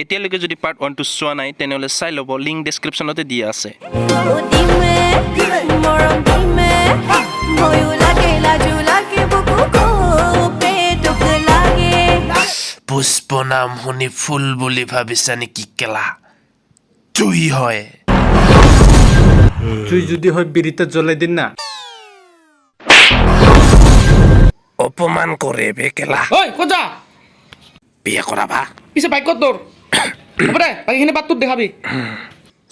এতিয়ালৈকে যদি পাৰ্ট 1 টো চোৱা নাই তেনেহলে চাই ল'ব লিংক ডেসক্ৰিপচনতে দিয়া আছে পুষ্প নাম শুনি ফুল বুলি ভাবিছা নেকি কেলা জুই হয় তুই যদি হয় বিড়িতে জ্বলাই দিন না অপমান কৰে বে কেলা ঐ কোজা বিয়া কৰাবা পিছে বাইকত দৌৰ হ'ব দে বাকীখিনি বাটটোত দেখাবি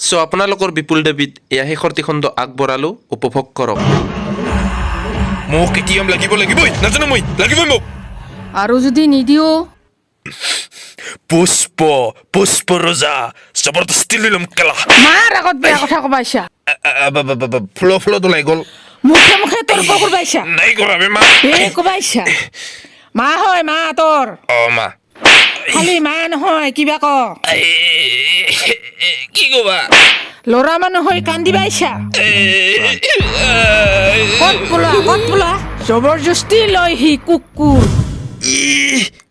সো আপোনালোকৰ বিপুল ডেভিড এয়া শেষৰ টিখণ্ড আগবঢ়ালো উপভোগ কৰক মোক কেতিয়াম লাগিবই নাজানো মই লাগিবই মোক আৰু যদি নিদিও পুষ্প ৰজা জবৰদস্তি লৈ ল'ম কেলা মাৰ আগত বেয়া কথা কবাইছা ফ্ল'ত ওলাই গ'ল মুখে মুখে তৰ্ক কৰবাইছা নাই কৰা বে মা কবাইছা মা হয় মা তোৰ মা খালি মা নহয় কিবা ক কি ক'বা ল'ৰা মানুহ হৈ কান্দিবাইছা ক'ত বোলা জবৰদস্তি লৈ সি কুকুৰ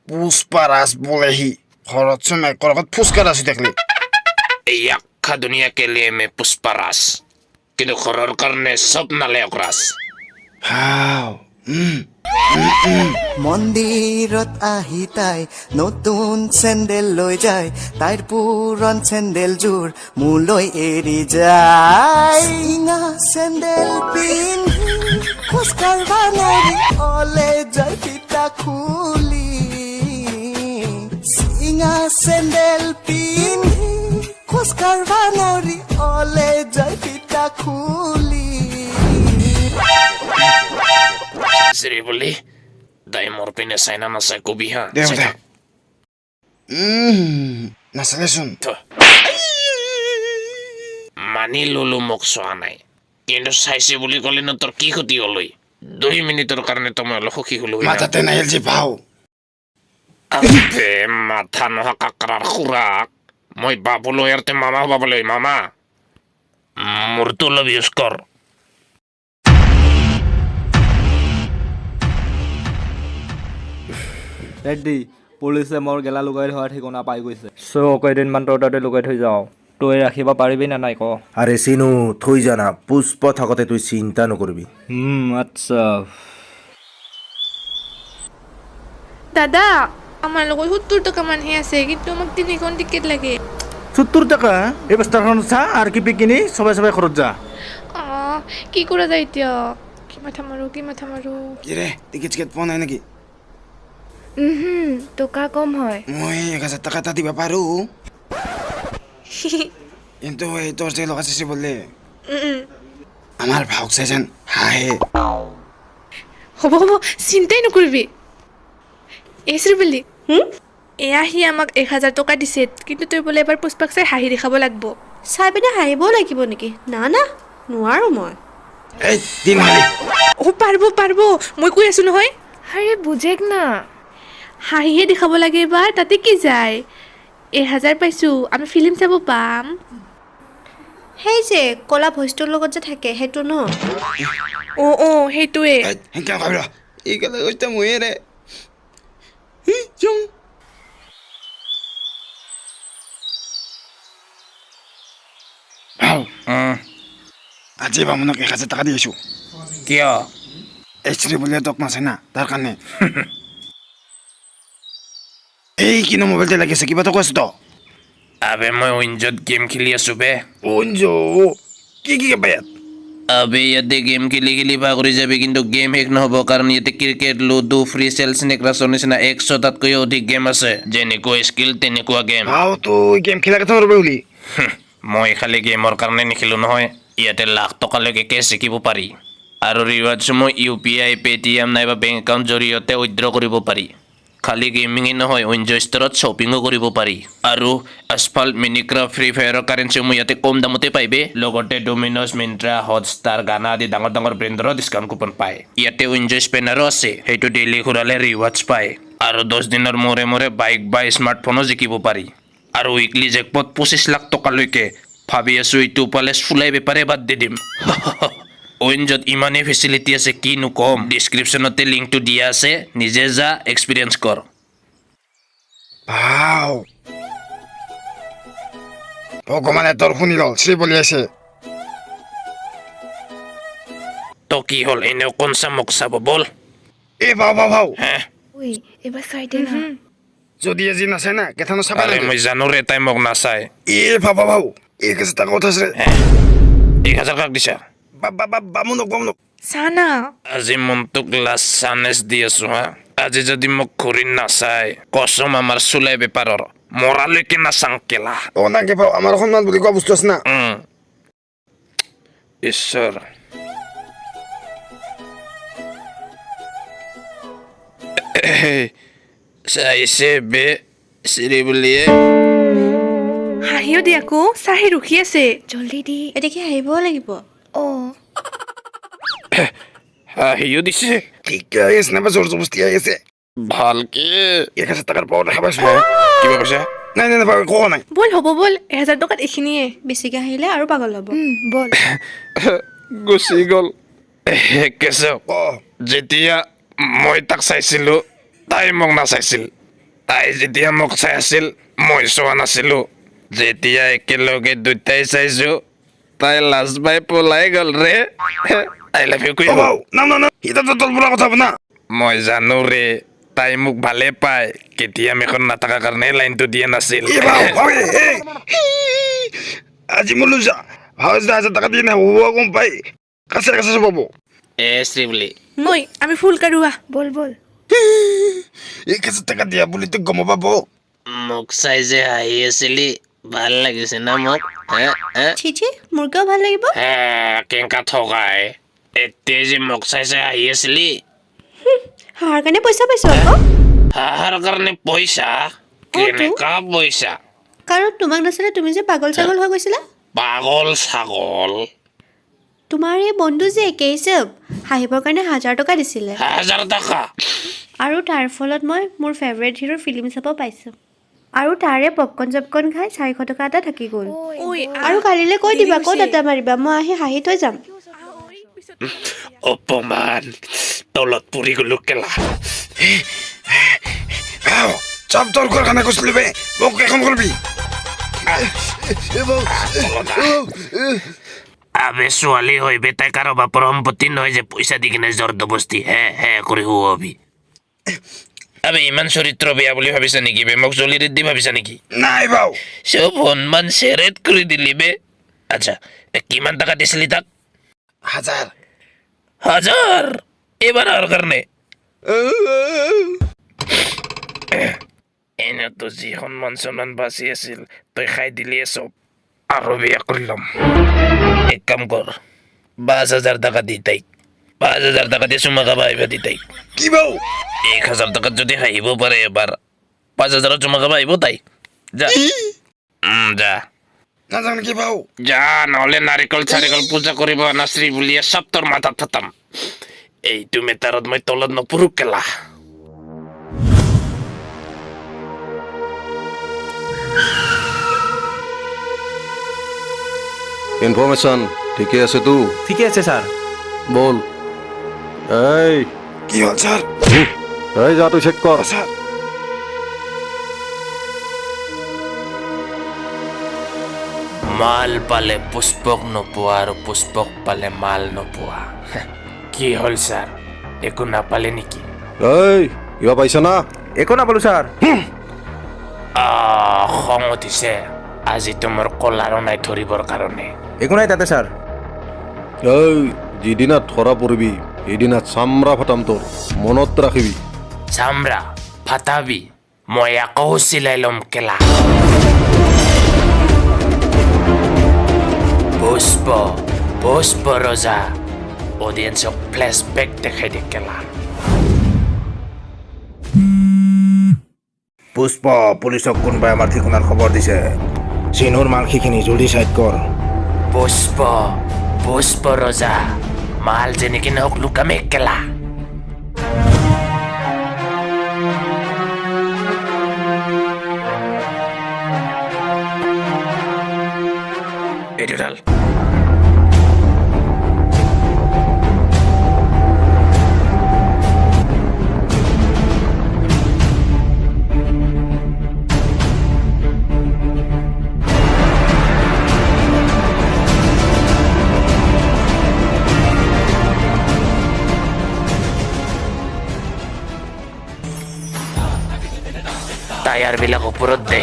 পুষ্পাৰাজ বোলেহি ঘৰত চোন মাইকৰ আগত ফুচকাৰ আছি থাকলি ইয়াক্ষা দুনিয়া কে লিয়ে মে পুষ্পাৰাজ কিন্তু ঘৰৰ কাৰণে চব নালায়ক ৰাজ মন্দিৰত আহি তাই নতুন চেণ্ডেল লৈ যায় তাইৰ পুৰণ চেণ্ডেলযোৰ মোলৈ এৰি যায় চিঙা চেণ্ডেল পিন্ধি খোজকাঢ়িব নোৱাৰি অলে যায় ফিটা খুলি চিঙা চেণ্ডেল পিন্ধি খোজকাঢ়িব নোৱাৰি অলে যায় ফিটা খুলি শ্ৰী বুলি দাই মোৰ পিনে চাইনা নাচাই কবি হা দে নাচালেচোন মানি ললো মোক চোৱা নাই কিন্তু চাইছে বুলি ক'লে ন তোৰ কি ক্ষতি হ'ল 2 মিনিটৰ কাৰণে তো মই অলপ সুখী হলো মাথাতে নাহিল যে ভাও মাথা নহা কাকৰাৰ খুৰাক মই বাবুলৈ আৰু মামা বাবুলৈ মামা মোৰতো অলপ ইউজ কৰ ৰেড্ডি পুলিচে মোৰ গেলা লুকাই থোৱা ঠিকনা পাই গৈছে কেইদিনমান তোৰ তাতে লুকাই থৈ যাওঁ তই ৰাখিব পাৰিবি নে নাই ক আরে সিনু থই জানা পুষ্প থাকতে তুই চিন্তা নকরবি আচ্ছা দাদা আমার লগত 70 টাকা মানহে আছে কিন্তু আমাক 3খন টিকেট লাগে 70 টাকা এই বস্তাখন চা আর কি পিকিনি সবাই খরচ যা কি কৰা যায় এতিয়া কি মাথা মাৰো কি ৰে টিকেট পোৱা নাই নেকি টকা কম হয় মই 1000 টাকা এটা দিব পাৰো কিন্তু এই তোৰ যে লগ আছে বলে আমাৰ ভাওক চাইছেন হাহে হ'ব চিন্তাই নকৰিবি এসৰি বুলি এয়া হি আমাক 1000 টকা দিছে কিন্তু তই বলে এবাৰ পুষ্পাক চাই হাঁহি দেখাব লাগিব চাই পিনে হাঁহিব লাগিব নেকি না নোৱাৰো মই এই দিন হালি পাৰব মই কৈ আছো নহয় আৰে বুজেক না হাঁহিহে দেখাব লাগে এবাৰ তাতে কি যায় 1000 পাইছো আমি ফিল্ম চাব পাম সেই যে কলা ভইচটোৰ লগত যে থাকে সেইটো ন সেইটোৱে হেংকা ভাবিলা এই গলে গৈতে মই ৰে জং আজি বামুনক 1000 টাকা দিছো কিয় এসৰি বলে তোক নাছে না তাৰ কাৰণে এই কিনো মোবাইলতে লাগিছে কিবা তো কৈছ তো আবে মই উইঞ্জত গেম খেলি আছো বে ওঞ্জো কি বেয়াত আবে ইয়াতে গেম খেলি ভাগৰি যাবি কিন্তু গেম শেষ নহ'ব কাৰণ ইয়াতে cricket ludo free cell snake ৰাছৰ নিচিনা 100 তাতকৈও অধিক গেম আছে যেনেকুৱা স্কিল তেনেকুৱা গেম ভাও তো গেম খেলা কথা ৰবে বুলি মই খালি গেমৰ কাৰণে নেখেলো নহয় ইয়াতে লাখ টকালৈকে কেছ জিকিব পাৰি আৰু ৰিৱাৰ্ডসমূহ UPI পেটিএম নাইবা বেংক একাউণ্ট জৰিয়তে উইথড্ৰ কৰিব পাৰি খালি গেমিঙে নহয় উইঞ্জ' ষ্টৰত শ্বপিঙো কৰিব পাৰি আৰু আছফাল্ট মিনিক্ৰাফ্ট ফ্ৰী ফায়াৰৰ কাৰেঞ্চিসমূহ ইয়াতে কম দামতে পাইবে লগতে ডমিন'জ মিন্ত্ৰা হটষ্টাৰ গানা আদি ডাঙৰ ব্ৰেণ্ডৰো ডিছকাউণ্ট কুপন পায় ইয়াতে উইঞ্জ' স্পেনাৰো আছে সেইটো ডেইলি ঘূৰালে ৰিৱাৰ্ডছ পায় আৰু 10 দিনৰ মূৰে বাইক বা স্মাৰ্টফোনো জিকিব পাৰি আৰু উইকলি জেকপট 25 লাখ টকালৈকে ভাবি আছো এইটো পালে ফুলাই বেপাৰে বাদ দি দিম উইঞ্জত ইমানেই ফেচিলিটি আছে কিনো কম ডিছক্ৰিপশ্যনতে লিংকটো দিয়া আছে নিজে যা এক্সপিৰিয়েঞ্চ কৰ ভাও ভগৱানে তোৰ শুনি ল'ল শ্ৰীবলি আছে তো কি হ'ল এনেও কোন মোক চাব বল এ ভাও হে ঐ এবাৰ চাই দে না যদি আজি নাচাই না কেথানো চাবা আৰে মই জানো ৰে তাই মোক নাচায় এ ভাও এই কেছে টাকা কথা আছে 1000 কাক দিছা বামুনক চা না আজি মনটোক লাষ্ট চানেছ দি আছো হা আজি যদি মোক ঘূৰি নাচায় কচম আমাৰ চুলাই বেপাৰৰ মৰালৈকে নাচাং কেলা অ নাকে ভাও আমাৰ সন্মান বুলি কোৱা বস্তু আছে না ঈশ্বৰ চাইছে বে চিৰি বুলিয়ে হাঁহিও দি আকৌ চাহি ৰখি আছে জল্দি দি এতেকে আহিব লাগিব অঁ হাঁহিও দিছে ঠিকে আছে না জোৰ জবস্তি আছে ভালকে 1000 টাকাৰ পাওঁ দেখা পাইছো কিবা কৈছা নাই ভাও কোৱা নাই ব'ল হ'ব ব'ল 1000 টকাত এইখিনিয়ে বেছিকে আহিলে আৰু পাগল হ'ব ব'ল গুচি গ'ল কেশৱ অ যেতিয়া মই তাক চাইছিলো তাই মোক নাচাইছিল তাই যেতিয়া মোক চাই আছিল মই চোৱা নাছিলো যেতিয়া একেলগে দুটাই চাইছো তাই লাজ পাই পলাই গ'ল ৰে আই লাভ ইউ কৈ ভাও না এটা তো তোৰ পৰা কথা না মই জানো ৰে তাই মোক ভালে পায় কেতিয়া মেখন নাথাকা কাৰণে লাইনটো দিয়া নাছিল এ ভাও আজি মোলো যা ভাও 1000 টাকা দিয়ে না ও গম পাই কাছে পাব এ শ্ৰী বুলি ঐ আমি ফুল কাঢ়োৱা ব'ল ব'ল 1000 টাকা দিয়া বুলি তো গম পাব মোক চাই যে হাঁহি আছিলি ভাল লাগিছে না মোক চিচি মোৰ কিয় ভাল লাগিব কেংকা থকাই এতিয়া যে মোক চাই হাঁহি আছিলি হাঁহৰ কাৰণে পইচা পাইছো আকৌ হাঁহৰ কাৰণে পইচা কেনেকা পইচা কাৰণ তোমাক নাছিলে তুমি যে পাগল ছাগল হৈ গৈছিলা পাগল ছাগল তোমাৰ এই বন্ধু যে কেশৱ হাঁহিবৰ কাৰণে 1000 টকা দিছিলে 1000 টকা আৰু তাৰ ফলত মই মোৰ ফেভৰেট হিৰোৰ ফিল্ম চাব পাইছোঁ আৰু তাৰে পপকৰ্ণ চপকৰ্ণ খাই 400 টকা এটা থাকি গ'ল ঐ আৰু কালিলৈ কৈ দিবা ক'ত এটা মাৰিবা মই আহি হাঁহি থৈ যাম অপমান তলত পৰি গ'লো কেলা আও চাপ তোৰ ঘৰ খানা কৈছিলি বে মোক এখন কৰিবি আবে ছোৱালী হৈ বেটাই কাৰোবাৰ পৰা সম্পত্তি নহয় যে পইচা দি কিনে জবৰদস্তি হে কৰি হুৱাবি আবে ইমান চৰিত্ৰ বেয়া বুলি ভাবিছা নেকি বে মোক জলি দি ভাবিছা নেকি নাই ভাও চব সন্মান চেৰেট কৰি দিলি বে আচ্ছা কিমান টকা দিছিলি তাক 1000 এবাৰ আৰু কাৰণে এনেতো যি সন্মান চন্মান বাচি আছিল তই খাই দিলি চব আৰু বেয়া কৰি ল'ম এক কাম কৰ 5000 টকা দি তাইক 5000 টকা দি চুমা খাব আহিবা দি তাইক কি ভাও 1000 টকাত যদি হাঁহিব পাৰে এবাৰ 5000 চুমা খাব আহিব তাই যা যা নাজানো কি ভাও যা নহ'লে নাৰিকল চাৰিকল পূজা কৰিব নাশ্ৰী বুলিয়ে চব তোৰ মাথাত থতাম এইটো মেটাৰত মই তলত নপৰো কেলা ইনফৰমেশন ঠিকই আছে তো ঠিকে আছে ছাৰ বল এই কি হ'ল স্যাৰ এই যা তুই চেক কৰ স্যাৰ মাল পালে পুষ্পক নোপোৱা আৰু পুষ্পক পালে মাল নোপোৱা কি হ'ল ছাৰ একো নাপালে নেকি এই কিবা পাইছা না একো নাপালোঁ ছাৰ খং উঠিছে আজিতো মোৰ কলাৰো নাই ধৰিবৰ কাৰণে একো নাই তাতে ছাৰ এই যিদিনা ধৰা পৰিবি সেইদিনা চামৰা ফাটাম তোৰ মনত ৰাখিবি চামৰা ফাটাবি মই আকৌ চিলাই ল'ম কেলা পুষ্প ৰজা অডিয়েন্সক ফ্লেশ্ববেক দেখাই দে কেলা পুষ্প পুলিচক কোনোবাই আমাৰ ঠিকনাৰ খবৰ দিছে চিনুৰ মাংসিখিনি জলদি চাইড কৰ পুষ্প ৰজা মাল যেনেকে নহওক লুকামে কেলা এইটো ডাল চেয়াৰবিলাক ওপৰত দে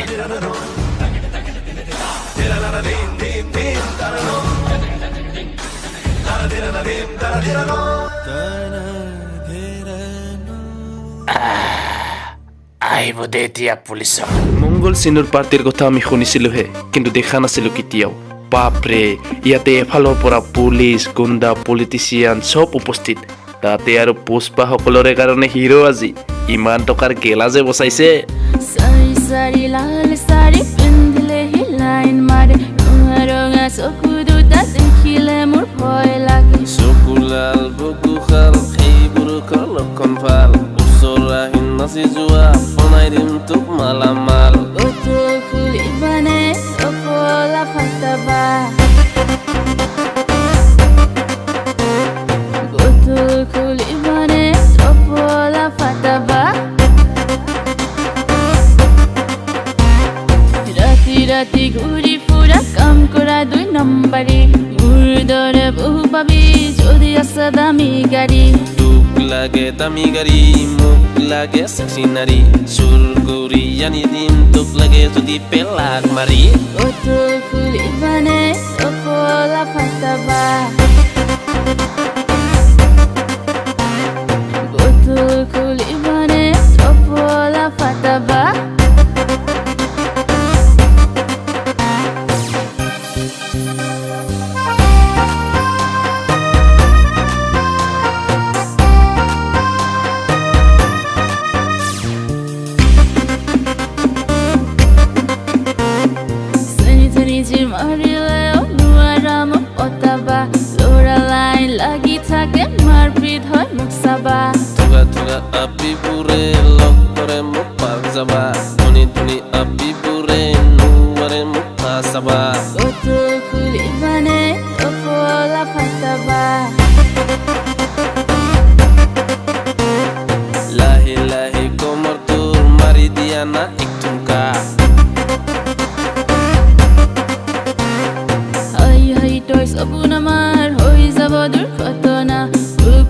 আহিব দে এতিয়া পুলিচক মংগল চিনৰ পাৰ্টিৰ কথা আমি শুনিছিলোহে কিন্তু দেখা নাছিলো কেতিয়াও বাপৰে ইয়াতে এফালৰ পৰা পুলিচ গুণ্ডা পলিটিচিয়ান চব উপস্থিত তাতে আৰু পুষ্পাসকলৰে কাৰণে হিৰো আজি ইমান টকাৰ গেলা যে বচাইছে সাৰি সাৰি লাল সাৰি পিন্ধিলে হি লাইন মাৰে ৰঙা ৰঙা চকু দুটা দেখিলে মোৰ ভয় লাগে চকুলাল বকুশাল সেইবোৰ লক্ষণ ভাল ওচৰাহীন নাচি যোৱা বনাই দিম তোক মালামাল অটো খুলিবানে অকলা ফাটাবা অটো খুলিবানে অকলা ফাটাবা ৰাতি ৰাতি ঘূৰি ফুৰা কাম কৰা 2 নম্বৰী মোৰ দৰে বহু পাবি যদি আছে দামী গাড়ী তোক লাগে দামী গাড়ী মোক লাগে সেক্সি নাৰী চুৰ কৰি আনি দিম তোক লাগে যদি পেলাক মাৰি অটো খুলিবানে অকলা ফাটাবা অটো খুলিবানে অকলা ফাটাবা মাৰিলেও নোৱাৰা মোক অতাবা ল'ৰা লাইন লাগি থাকে মাৰপিট হয় মোক চাবা থোকা থোকা আপিবোৰে লগ কৰে মোক পাক যাবা ধনী ধনী আপিবোৰে নোৱাৰে মোক ফাচাবা অটো খুলিবানে অকলা ফাটাবা লাহে লাহে কোমৰ তোৰ মাৰি দিয়া না এক ঠুমকা তই সপোন আমাৰ হৈ যাব দুৰ্ঘটনা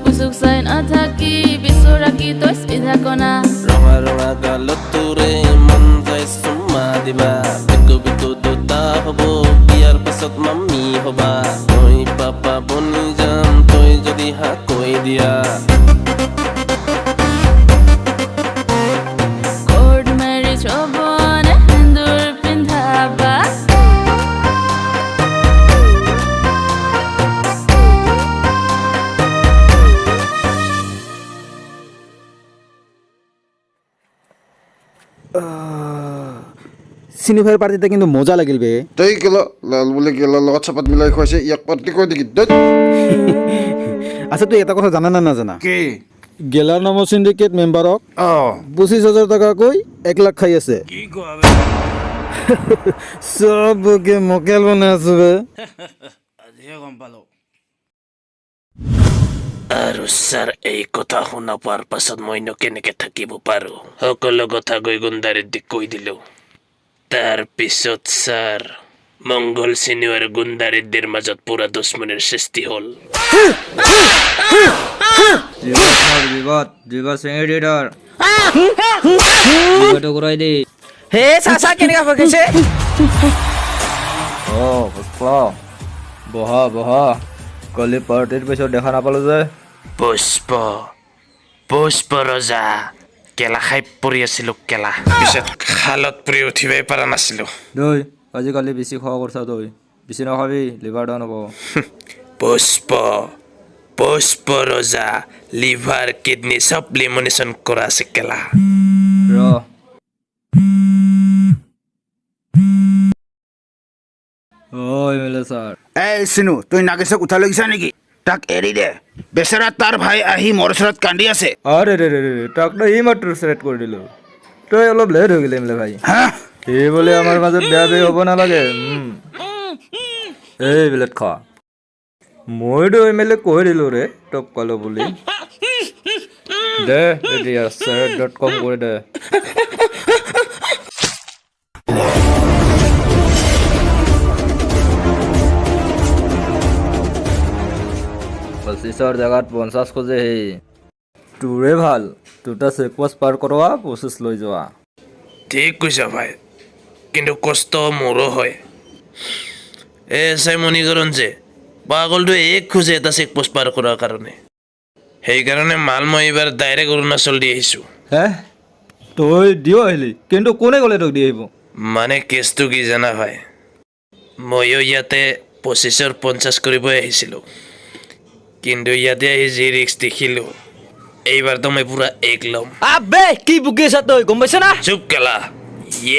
পুচুক চাই নাথাকি বিচৰাকি তই চিধা কনা ৰঙা ৰঙা গালত তোৰে মন যায় চুমা দিবা বিকু বিকু দুটা হ'ব বিয়াৰ পাছত মামী হবা মই পাপা বনি যাম তই যদি হা কৈ দিয়া কোৰ্ট মেৰিজ হ'বনে সেন্দুৰ পিন্ধাবা চিনিফায়াৰ পাৰ্টিতে কিন্তু মজা লাগিল বে তই গেলা লাল বুলি গেলাৰ লগত চাপাত মিলাই খুৱাইছে ইয়াক পাৰ্টি কৈ নেকি আচ্ছা তুই এটা কথা জানা না নাজানা কি গেলাৰ নামৰ চিণ্ডিকেট মেম্বাৰক 25,000 টকাকৈ 1 লাখ খাই আছে চবকে মকেল বনাই আছো বে আজিহে গম পালো আৰু ছাৰ এই কথা শুনা পোৱাৰ পাছত মইনো কেনেকে থাকিব পাৰো সকলো কথা গৈ গুণ্ডাৰেড্ডিক কৈ দিলো তাৰ পিছত ছাৰ মংগল সিনু আৰু গুণ্ডাৰেড্ডিৰ মাজত পুৰা দুশ্মনীৰ সৃষ্টি হ'ল হে চাচা কেনেকা হৈ গৈছে বহা বহা কালি পাৰ্টিৰ পিছত দেখা নাপালো যে পুষ্প ৰজা কেলা খাই পৰি আছিলো কেলা পিছত খালত পৰি উঠিবই পৰা নাছিলো দৈ আজিকালি বেছি খোৱা কৰিছা দৈ বেছি নাখাবি লিভাৰ ডাউন হ'ব পুষ্প ৰজা লিভাৰ কিডনী চব লিমিনেশ্যন কৰা আছে কেলা ৰ ঐ মিলে ছাৰ এই চিনু তুই নাগেশক উঠাই লৈ গৈছা নেকি তাক এৰি দে বেচেৰা তাৰ ভাই আহি মোৰ ওচৰত কান্দি আছে আৰে ৰে ৰে তাক তো এই মাত্ৰ চেলেক্ট কৰি দিলোঁ তই অলপ লেট হৈ গ'লে মিলে ভাই এই বোলে আমাৰ মাজত বেয়া বেয়া হ'ব নালাগে এই বিলেট খা মইতো এম এল এ কৈ দিলোঁ ৰে তোক ক'লো বুলি দে এতিয়া CERT.com কৰি দে পঁচিছৰ জেগাত 50 খোজে সেই তোৰে ভাল দুটা চেকপোষ্ট পাৰ কৰোৱা 25 লৈ যোৱা ঠিক কৈছা ভাই, কিন্তু কষ্ট মোৰো হয়। চাই মণিকৰণ যে পাগলটোৱে খোজে এটা চেকপোষ্ট পাৰ কৰাৰ কাৰণে। সেইকাৰণে মাল মই এইবাৰ ডাইৰেক্ট অৰুণাচল দি আহিছোঁ। হে তই দিও আহিলি, কিন্তু কোনে ক'লে তোক দি আহিব? মানে কেছটো কি জানা ভাই, ময়ো ইয়াতে 25-50 কৰিবই আহিছিলোঁ, কিন্তু ইয়াতে আহি যি ৰিক্স দেখিলোঁ, এইবাৰতো মই পুৰা এক ল'ম। আবে কি বুকি আছা তই, গম পাইছা না? চুপ কেলা,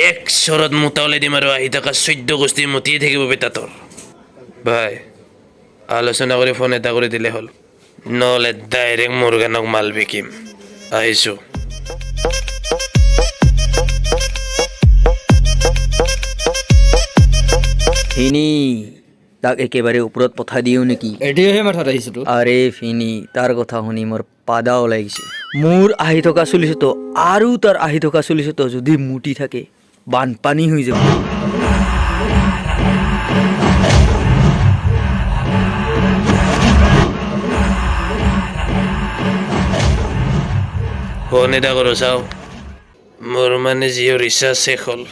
এক চৰত মোটা ওলাই দিম আৰু আহি থকা 14 গোষ্ঠী মতিয়ে থাকিব বেটা তোৰ। ভাই আলোচনা কৰি ফোন এটা কৰি দিলে হ'ল, নহ'লে ডাইৰেক্ট মোৰ গানক মাল বিকিম। আহিছোঁ। ফিনি তাক একেবাৰে ওপৰত পঠাই দিওঁ নেকি? এতিয়াহে মাথাত আহিছে তো। আৰে ফিনি, তাৰ কথা শুনি মোৰ পাদা ওলাই গৈছে। মোৰ আহি থকা চলিছেতো আৰু তাৰ আহি থকা চলিছেতো যদি মুটি থাকে বানপানী হৈ যাব। ফোন এটা কৰোঁ চাওঁ, মোৰ মানে জিঅ' ৰিচাৰ্জ শেষ হ'ল।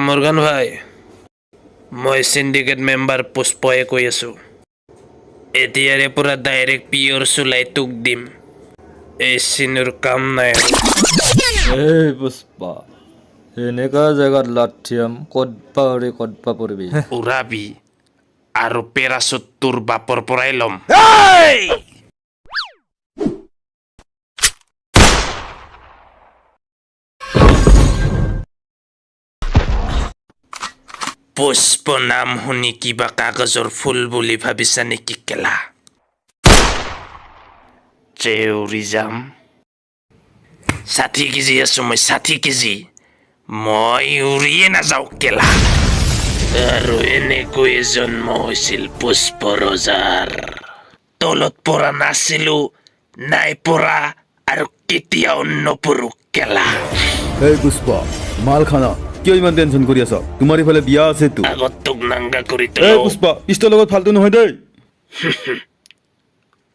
মুৰগান ভাই, মই চিণ্ডিকেট মেম্বাৰ পুষ্পয়ে কৈ আছোঁ। এতিয়াৰে পৰা ডাইৰেক্ট পিয়ৰ চুলাই তোক দিম, এই চিনুৰ কাম নাই আৰু। এই পুষ্পা, এনেকা জেগাত লাঠিয়াম ক'তবা পৰিবি। উৰাবি আৰু পেৰাচুট তোৰ বাপৰ পৰাই ল'ম। পুষ্প নাম শুনি কিবা কাগজৰ ফুল বুলি ভাবিছা নেকি কেলা? জেউৰি যাম। 60 কেজি আছো মই, 60 কেজি। মই উৰিয়ে নাযাওঁ কেলা। আৰু এনেকৈয়ে জন্ম হৈছিল পুষ্প ৰজাৰ। তলত পৰা নাছিলো, নাই পৰা আৰু কেতিয়াও নপৰো কেলা। এই পুষ্পা, মাল খানা কিয় ইমান টেনশ্যন কৰি আছ? তোমাৰ ইফালে বিয়া আছেতো। আগত তোক নাংগা কৰি এই তলো। পুষ্পা, পিষ্টৰ লগত ফাল্টু নহয় দেই।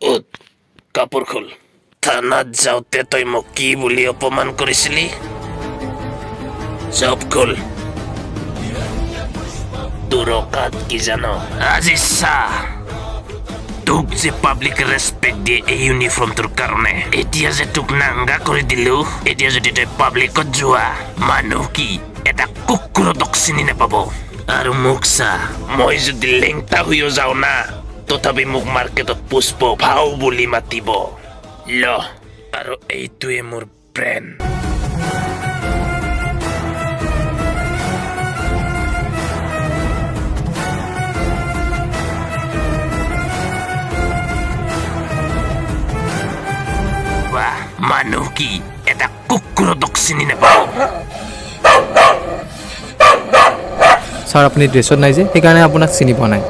উঠ, কাপোৰ খোল। থানাত যাওঁতে তই মোক কি বুলি অপমান কৰিছিলি? চব খোল। তোৰ অকাত কি জানো? আজি চা, তোক যে পাব্লিক ৰেচপেক্ট দিয়ে এই ইউনিফৰ্মটোৰ কাৰণে, এতিয়া যে তোক নাংগা কৰি দিলো, এতিয়া যদি তই পাব্লিকত যোৱা, মানুহ কি এটা কুকুৰতক চিনি নাপাব। আৰু মোক চা, মই যদি লেংটা হৈও যাওঁ না, তথাপি মোক মাৰ্কেটত পুষ্প ভাও বুলি মাতিব। ল, আৰু এইটোৱে মোৰ ব্ৰেণ্ড। মানুহ কি এটা কুকুৰতক চিনি নাপাওঁ। ছাৰ আপুনি ড্ৰেছত নাই যে, সেইকাৰণে আপোনাক চিনি পোৱা নাই।